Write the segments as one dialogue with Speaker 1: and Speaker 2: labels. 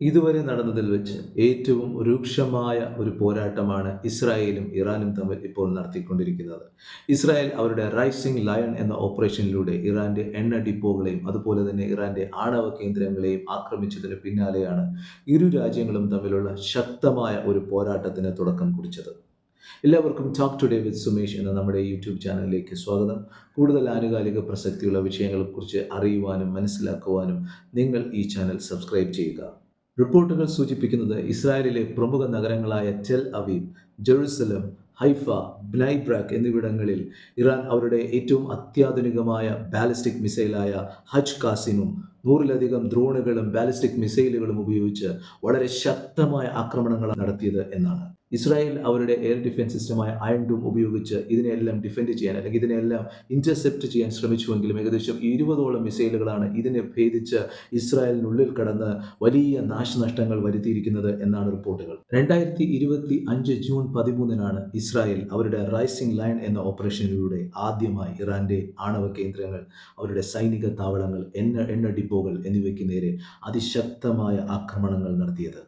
Speaker 1: ഇതുവരെ നടന്നതിൽ വെച്ച് ഏറ്റവും രൂക്ഷമായ ഒരു പോരാട്ടമാണ് ഇസ്രായേലും ഇറാനും തമ്മിൽ ഇപ്പോൾ നടത്തിക്കൊണ്ടിരിക്കുന്നത്. ഇസ്രായേൽ അവരുടെ റൈസിംഗ് ലയൺ എന്ന ഓപ്പറേഷനിലൂടെ ഇറാന്റെ എണ്ണ ഡിപ്പോകളെയും അതുപോലെ തന്നെ ഇറാന്റെ ആണവ കേന്ദ്രങ്ങളെയും ആക്രമിച്ചതിന് പിന്നാലെയാണ് ഇരു രാജ്യങ്ങളും തമ്മിലുള്ള ശക്തമായ ഒരു പോരാട്ടത്തിന് തുടക്കം കുറിച്ചത്. എല്ലാവർക്കും ടോക്ക് ടുഡേ വിത്ത് സുമേഷ് എന്ന നമ്മുടെ യൂട്യൂബ് ചാനലിലേക്ക് സ്വാഗതം. കൂടുതൽ ആനുകാലിക പ്രസക്തിയുള്ള വിഷയങ്ങളെക്കുറിച്ച് അറിയുവാനും മനസ്സിലാക്കുവാനും നിങ്ങൾ ഈ ചാനൽ സബ്സ്ക്രൈബ് ചെയ്യുക. റിപ്പോർട്ടുകൾ സൂചിപ്പിക്കുന്നത് ഇസ്രായേലിലെ പ്രമുഖ നഗരങ്ങളായ ടെൽ അവീവ്, ജെറുസലം, ഹൈഫ, ബ്നൈബ്രാക്ക് എന്നിവിടങ്ങളിൽ ഇറാൻ അവരുടെ ഏറ്റവും അത്യാധുനികമായ ബാലിസ്റ്റിക് മിസൈലായ ഹജ് കാസിമും 100-ലധികം ഡ്രോണുകളും ബാലിസ്റ്റിക് മിസൈലുകളും ഉപയോഗിച്ച് വളരെ ശക്തമായ ആക്രമണങ്ങൾ നടത്തിയത് എന്നാണ്. ഇസ്രായേൽ അവരുടെ എയർ ഡിഫൻസ് സിസ്റ്റമായ അയൺ ഡൂം ഉപയോഗിച്ച് ഇതിനെല്ലാം ഡിഫെൻഡ് ചെയ്യാൻ അല്ലെങ്കിൽ ഇതിനെല്ലാം ഇന്റർസെപ്റ്റ് ചെയ്യാൻ ശ്രമിച്ചുവെങ്കിലും ഏകദേശം 20ഓളം മിസൈലുകളാണ് ഇതിനെ ഭേദിച്ച് ഇസ്രായേലിനുള്ളിൽ കടന്ന് വലിയ നാശനഷ്ടങ്ങൾ വരുത്തിയിരിക്കുന്നത് എന്നാണ് റിപ്പോർട്ടുകൾ. 2025 ജൂൺ 13-നാണ് ഇസ്രായേൽ അവരുടെ റൈസിംഗ് ലയൺ എന്ന ഓപ്പറേഷനിലൂടെ ആദ്യമായി ഇറാന്റെ ആണവ കേന്ദ്രങ്ങൾ, അവരുടെ സൈനിക താവളങ്ങൾ, എണ്ണ ഡിപ്പോകൾ എന്നിവയ്ക്ക് നേരെ അതിശക്തമായ ആക്രമണങ്ങൾ നടത്തിയത്.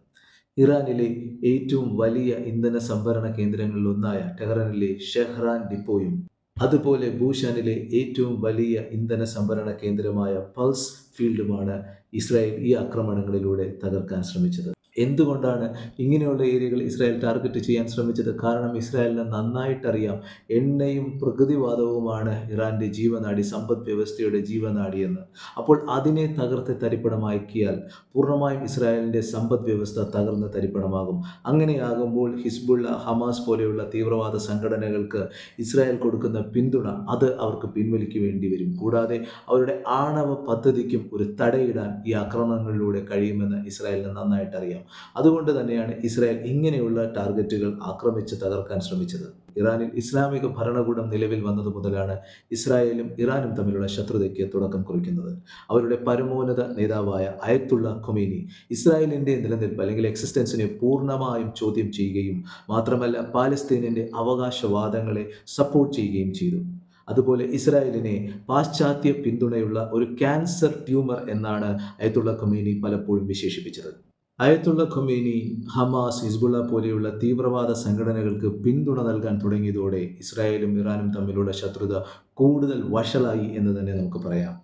Speaker 1: ഇറാനിലെ ഏറ്റവും വലിയ ഇന്ധന സംഭരണ കേന്ദ്രങ്ങളിലൊന്നായ ടെഹ്റാനിലെ ഷെഹ്റാൻ ഡിപ്പോയും അതുപോലെ ഭൂഷാനിലെ ഏറ്റവും വലിയ ഇന്ധന സംഭരണ കേന്ദ്രമായ പൾസ് ഫീൽഡുമാണ് ഇസ്രായേൽ ഈ ആക്രമണങ്ങളിലൂടെ തകർക്കാൻ ശ്രമിച്ചത്. എന്തുകൊണ്ടാണ് ഇങ്ങനെയുള്ള ഏരിയകൾ ഇസ്രായേൽ ടാർഗറ്റ് ചെയ്യാൻ ശ്രമിച്ചത്? കാരണം ഇസ്രായേലിന് നന്നായിട്ടറിയാം എണ്ണയും പ്രകൃതിവാതകവുമാണ് ഇറാന്റെ ജീവനാഡി, സമ്പദ് വ്യവസ്ഥയുടെ ജീവനാഡി എന്ന്. അപ്പോൾ അതിനെ തകർത്ത് തരിപ്പണമാക്കിയാൽ പൂർണ്ണമായും ഇസ്രായേലിന്റെ സമ്പദ് വ്യവസ്ഥ തകർന്ന് തരിപ്പണമാകും. അങ്ങനെയാകുമ്പോൾ ഹിസ്ബുള്ള, ഹമാസ് പോലെയുള്ള തീവ്രവാദ സംഘടനകൾക്ക് ഇസ്രായേൽ കൊടുക്കുന്ന പിന്തുണ അത് അവർക്ക് പിൻവലിക്കേണ്ടി വരും. കൂടാതെ അവരുടെ ആണവ പദ്ധതിക്കും ഒരു തടയിടാൻ ഈ ആക്രമണങ്ങളിലൂടെ കഴിയുമെന്ന് ഇസ്രായേലിന് നന്നായിട്ട് അറിയാം. അതുകൊണ്ട് തന്നെയാണ് ഇസ്രായേൽ ഇങ്ങനെയുള്ള ടാർഗറ്റുകൾ ആക്രമിച്ച് തകർക്കാൻ ശ്രമിച്ചത്. ഇറാനിൽ ഇസ്ലാമിക ഭരണകൂടം നിലവിൽ വന്നതു മുതലാണ് ഇസ്രായേലും ഇറാനും തമ്മിലുള്ള ശത്രുതയ്ക്ക് തുടക്കം കുറിക്കുന്നത്. അവരുടെ പരമോന്നത നേതാവായ അയത്തുള്ള ഖൊമേനി ഇസ്രായേലിന്റെ നിലനിൽപ്പ് അല്ലെങ്കിൽ എക്സിസ്റ്റൻസിനെ പൂർണ്ണമായും ചോദ്യം ചെയ്യുകയും മാത്രമല്ല പാലസ്തീനിന്റെ അവകാശവാദങ്ങളെ സപ്പോർട്ട് ചെയ്യുകയും ചെയ്തു. അതുപോലെ ഇസ്രായേലിനെ പാശ്ചാത്യ പിന്തുണയുള്ള ഒരു ക്യാൻസർ ട്യൂമർ എന്നാണ് അയത്തുള്ള ഖൊമേനി പലപ്പോഴും വിശേഷിപ്പിച്ചത്. അയത്തുള്ള ഖൊമേനി ഹമാസ്, ഹിസ്ബുള്ള പോലെയുള്ള തീവ്രവാദ സംഘടനകൾക്ക് പിന്തുണ നൽകാൻ തുടങ്ങിയതോടെ ഇസ്രായേലും ഇറാനും തമ്മിലുള്ള ശത്രുത കൂടുതൽ വഷളായി എന്ന് തന്നെ നമുക്ക് പറയാം.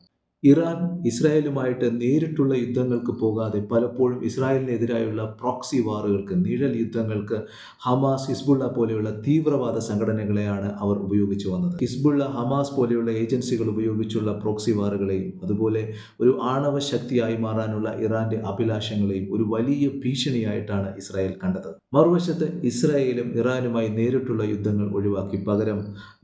Speaker 1: ഇറാൻ ഇസ്രായേലുമായിട്ട് നേരിട്ടുള്ള യുദ്ധങ്ങൾക്ക് പോകാതെ പലപ്പോഴും ഇസ്രായേലിനെതിരായുള്ള പ്രോക്സി വാറുകൾക്ക്, നിഴൽ യുദ്ധങ്ങൾക്ക് ഹമാസ്, ഹിസ്ബുള്ള പോലെയുള്ള തീവ്രവാദ സംഘടനകളെയാണ് അവർ ഉപയോഗിച്ചു വന്നത്. ഹിസ്ബുള്ള, ഹമാസ് പോലെയുള്ള ഏജൻസികൾ ഉപയോഗിച്ചുള്ള പ്രോക്സി വാറുകളെയും അതുപോലെ ഒരു ആണവ ശക്തിയായി മാറാനുള്ള ഇറാന്റെ അഭിലാഷങ്ങളെയും ഒരു വലിയ ഭീഷണിയായിട്ടാണ് ഇസ്രായേൽ കണ്ടത്. മറുവശത്ത് ഇസ്രായേലും ഇറാനുമായി നേരിട്ടുള്ള യുദ്ധങ്ങൾ ഒഴിവാക്കി പകരം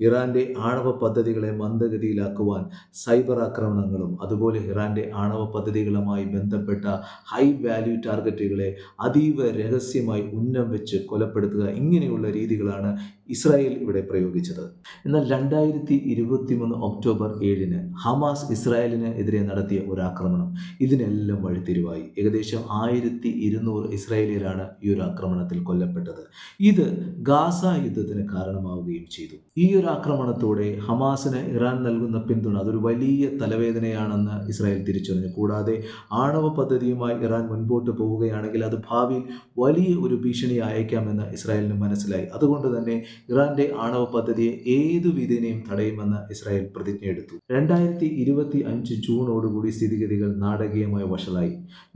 Speaker 1: ഇറാന്റെ ആണവ പദ്ധതികളെ മന്ദഗതിയിലാക്കുവാൻ സൈബർ ആക്രമണങ്ങളും അതുപോലെ ഇറാന്റെ ആണവ പദ്ധതികളുമായി ബന്ധപ്പെട്ട ഹൈ വാല്യൂ ടാർഗറ്റുകളെ അതീവ രഹസ്യമായി ഉന്നം വെച്ച് കൊലപ്പെടുത്തുക, ഇങ്ങനെയുള്ള രീതികളാണ് ഇസ്രായേൽ ഇവിടെ പ്രയോഗിച്ചത്. എന്നാൽ 2023 ഒക്ടോബർ 7-ന് ഹമാസ് ഇസ്രായേലിന് എതിരെ നടത്തിയ ഒരു ആക്രമണം ഇതിനെല്ലാം വഴിത്തിരിവായി. ഏകദേശം 1200 ഇസ്രായേലിയരാണ് ഈ ഒരു ആക്രമണത്തിൽ കൊല്ലപ്പെട്ടത്. ഇത് ഗാസ യുദ്ധത്തിന് കാരണമാവുകയും ചെയ്തു. ഈ ഒരു ആക്രമണത്തോടെ ഹമാസിന് ഇറാൻ നൽകുന്ന പിന്തുണ അതൊരു വലിയ തലവേദനയാണെന്ന് ഇസ്രായേൽ തിരിച്ചറിഞ്ഞു. കൂടാതെ ആണവ പദ്ധതിയുമായി ഇറാൻ മുൻപോട്ട് പോവുകയാണെങ്കിൽ അത് ഭാവിയിൽ വലിയ ഒരു ഭീഷണി അയക്കാമെന്ന് ഇസ്രായേലിന് മനസ്സിലായി. അതുകൊണ്ട് തന്നെ ഇറാന്റെ ആണവ പദ്ധതിയെ ഏതു വിധേനയും തടയുമെന്ന് ഇസ്രായേൽ പ്രതിജ്ഞയെടുത്തു. 2025 ജൂണോടുകൂടി സ്ഥിതിഗതികൾ നാടകീയമായി വഷളായി.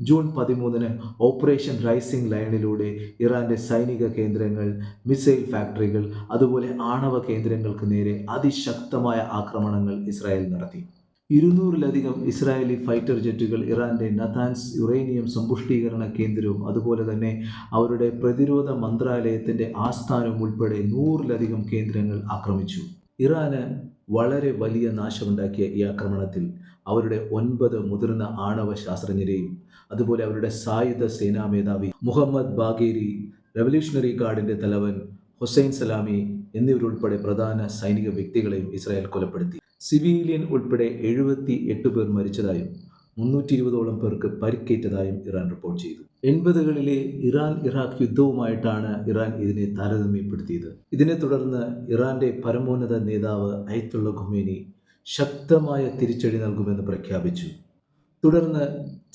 Speaker 1: ജൂൺ 13-ന് ഓപ്പറേഷൻ റൈസിംഗ് ലയണിലൂടെ ഇറാന്റെ സൈനിക കേന്ദ്രങ്ങൾ, മിസൈൽ ഫാക്ടറികൾ അതുപോലെ ആണവ കേന്ദ്രങ്ങൾക്ക് നേരെ അതിശക്തമായ ആക്രമണങ്ങൾ ഇസ്രായേൽ നടത്തി. 200-ലധികം ഇസ്രായേലി ഫൈറ്റർ ജെറ്റുകൾ ഇറാന്റെ നതാൻസ് യുറേനിയം സമ്പുഷ്ടീകരണ കേന്ദ്രവും അതുപോലെ തന്നെ അവരുടെ പ്രതിരോധ മന്ത്രാലയത്തിന്റെ ആസ്ഥാനവും ഉൾപ്പെടെ 100-ലധികം കേന്ദ്രങ്ങൾ ആക്രമിച്ചു. ഇറാന് വളരെ വലിയ നാശമുണ്ടാക്കിയ ഈ ആക്രമണത്തിൽ അവരുടെ 9 മുതിർന്ന ആണവ ശാസ്ത്രജ്ഞരെയും അതുപോലെ അവരുടെ സായുധ സേനാ മേധാവി മുഹമ്മദ് ബാഗേരി, റവല്യൂഷണറി ഗാർഡിന്റെ തലവൻ ഹുസൈൻ സലാമി എന്നിവരുൾപ്പെടെ പ്രധാന സൈനിക വ്യക്തികളെയും ഇസ്രായേൽ കൊലപ്പെടുത്തി. സിവിലിയൻ ഉൾപ്പെടെ 78 പേർ മരിച്ചതായും 320ഓളം പേർക്ക് പരിക്കേറ്റതായും ഇറാൻ റിപ്പോർട്ട് ചെയ്തു. 80കളിലെ ഇറാൻ ഇറാഖ് യുദ്ധവുമായിട്ടാണ് ഇറാൻ ഇതിനെ താരതമ്യപ്പെടുത്തിയത്. ഇതിനെ തുടർന്ന് ഇറാന്റെ പരമോന്നത നേതാവ് അയത്തുള്ള ഖൊമേനി ശക്തമായ തിരിച്ചടി നൽകുമെന്ന് പ്രഖ്യാപിച്ചു. തുടർന്ന്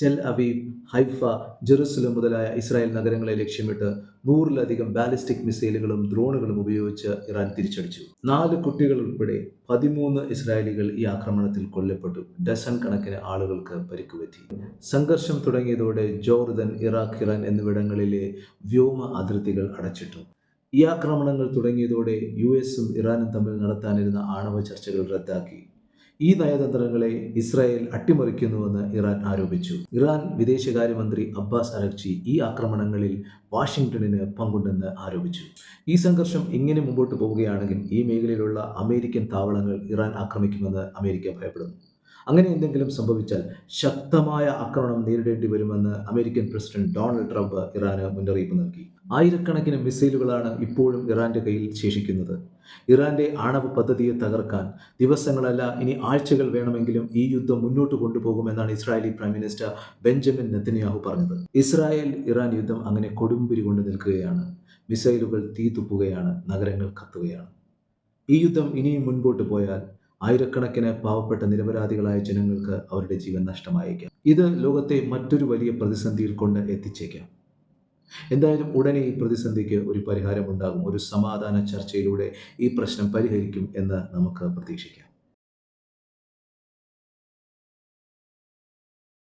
Speaker 1: ടെൽ അവീവ്, ഹൈഫ, ജെറുസലം മുതലായ ഇസ്രായേൽ നഗരങ്ങളെ ലക്ഷ്യമിട്ട് 100-ലധികം ബാലിസ്റ്റിക് മിസൈലുകളും ഡ്രോണുകളും ഉപയോഗിച്ച് ഇറാൻ തിരിച്ചടിച്ചു. 4 കുട്ടികൾ ഉൾപ്പെടെ 13 ഇസ്രായേലികൾ ഈ ആക്രമണത്തിൽ കൊല്ലപ്പെട്ടു. ഡസൻ കണക്കിന് ആളുകൾക്ക് പരിക്കുപറ്റി. സംഘർഷം തുടങ്ങിയതോടെ ജോർദൻ, ഇറാഖ്, ഇറാൻ എന്നിവിടങ്ങളിലെ വ്യോമ അതിർത്തികൾ അടച്ചിട്ടു. ഈ ആക്രമണങ്ങൾ തുടങ്ങിയതോടെ US-ഉം ഇറാനും തമ്മിൽ നടത്താനിരുന്ന ആണവ ചർച്ചകൾ റദ്ദാക്കി. ഈ നയതന്ത്രങ്ങളെ ഇസ്രായേൽ അട്ടിമറിക്കുന്നുവെന്ന് ഇറാൻ ആരോപിച്ചു. ഇറാൻ വിദേശകാര്യമന്ത്രി അബ്ബാസ് അരഗ്ചി ഈ ആക്രമണങ്ങളിൽ വാഷിംഗ്ടണിന് പങ്കുണ്ടെന്ന് ആരോപിച്ചു. ഈ സംഘർഷം ഇങ്ങനെ മുമ്പോട്ട് പോവുകയാണെങ്കിൽ ഈ മേഖലയിലുള്ള അമേരിക്കൻ താവളങ്ങൾ ഇറാൻ ആക്രമിക്കുമെന്ന് അമേരിക്ക ഭയപ്പെടുന്നു. അങ്ങനെ എന്തെങ്കിലും സംഭവിച്ചാൽ ശക്തമായ ആക്രമണം നേരിടേണ്ടി വരുമെന്ന് അമേരിക്കൻ പ്രസിഡന്റ് ഡൊണാൾഡ് ട്രംപ് ഇറാന് മുന്നറിയിപ്പ് നൽകി. ആയിരക്കണക്കിന് മിസൈലുകളാണ് ഇപ്പോഴും ഇറാന്റെ കയ്യിൽ ശേഷിക്കുന്നത്. ഇറാന്റെ ആണവ പദ്ധതിയെ തകർക്കാൻ ദിവസങ്ങളല്ല, ഇനി ആഴ്ചകൾ വേണമെങ്കിലും ഈ യുദ്ധം മുന്നോട്ട് കൊണ്ടുപോകുമെന്നാണ് Israeli prime minister Benjamin Netanyahu പറഞ്ഞത്. ഇസ്രായേൽ ഇറാൻ യുദ്ധം അങ്ങനെ കൊടുമ്പിരി കൊണ്ട് നിൽക്കുകയാണ്. മിസൈലുകൾ തീ തുപ്പുകയാണ്, നഗരങ്ങൾ കത്തുകയാണ്. ഈ യുദ്ധം ഇനിയും മുൻപോട്ട് പോയാൽ ആയിരക്കണക്കിന് പാവപ്പെട്ട നിരപരാധികളായ ജനങ്ങൾക്ക് അവരുടെ ജീവൻ നഷ്ടമായേക്കാം. ഇത് ലോകത്തെ മറ്റൊരു വലിയ പ്രതിസന്ധിയിൽ കൊണ്ട് എത്തിച്ചേക്കാം. എന്തായാലും ഉടനെ ഈ പ്രതിസന്ധിക്ക് ഒരു പരിഹാരമുണ്ടാകും. ഒരു സമാധാന ചർച്ചയിലൂടെ ഈ പ്രശ്നം പരിഹരിക്കും എന്ന് നമുക്ക് പ്രതീക്ഷിക്കാം.